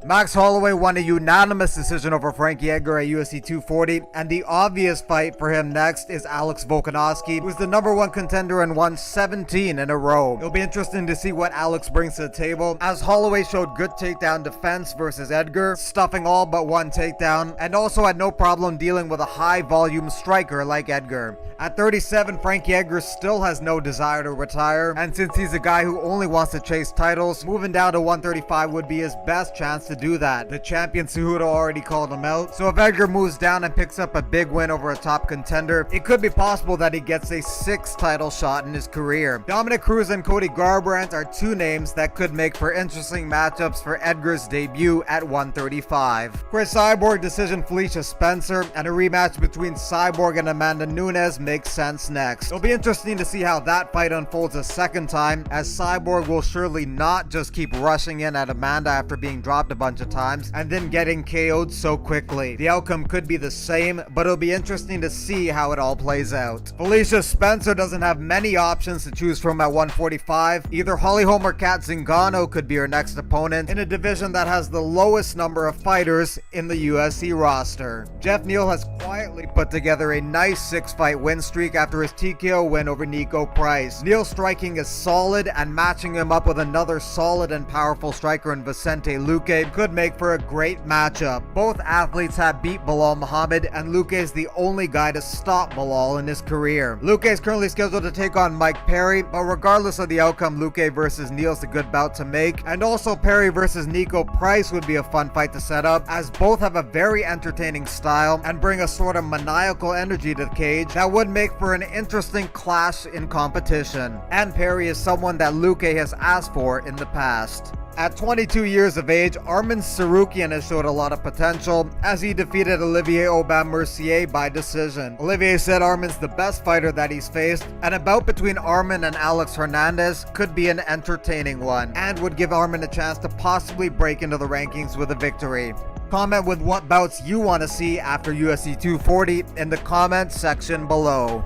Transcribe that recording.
Max Holloway won a unanimous decision over Frankie Edgar at UFC 240, and the obvious fight for him next is Alex Volkanovski, who's the #1 contender and won 17 in a row. It'll be interesting to see what Alex brings to the table, as Holloway showed good takedown defense versus Edgar, stuffing all but one takedown, and also had no problem dealing with a high volume striker like Edgar. At 37, Frankie Edgar still has no desire to retire, and since he's a guy who only wants to chase titles, moving down to 135 would be his best chance to do that. The champion Cejudo already called him out, so if Edgar moves down and picks up a big win over a top contender, it could be possible that he gets a 6th title shot in his career. Dominic Cruz and Cody Garbrandt are two names that could make for interesting matchups for Edgar's debut at 135. Chris Cyborg decision Felicia Spencer, and a rematch between Cyborg and Amanda Nunes makes sense next. It'll be interesting to see how that fight unfolds a second time, as Cyborg will surely not just keep rushing in at Amanda after being dropped a bunch of times and then getting KO'd so quickly. The outcome could be the same, but it'll be interesting to see how it all plays out. Felicia Spencer doesn't have many options to choose from at 145. Either Holly Holm or Kat Zingano could be her next opponent in a division that has the lowest number of fighters in the UFC roster. Geoff Neal has quietly put together a nice 6-fight win streak after his TKO win over Nico Price. Neal's striking is solid, and matching him up with another solid and powerful striker in Vicente Luque could make for a great matchup. Both athletes have beat Belal Muhammad, and Luque is the only guy to stop Belal in his career. Luque is currently scheduled to take on Mike Perry, but regardless of the outcome, Luque versus Neal is a good bout to make, and also Perry versus Nico Price would be a fun fight to set up, as both have a very entertaining style and bring a sort of maniacal energy to the cage that would make for an interesting clash in competition. And Perry is someone that Luque has asked for in the past. At 22 years of age, Arman Tsarukyan has showed a lot of potential as he defeated Olivier Aubin-Mercier by decision. Olivier said Arman's the best fighter that he's faced, and a bout between Arman and Alex Hernandez could be an entertaining one and would give Arman a chance to possibly break into the rankings with a victory. Comment with what bouts you want to see after UFC 240 in the comments section below.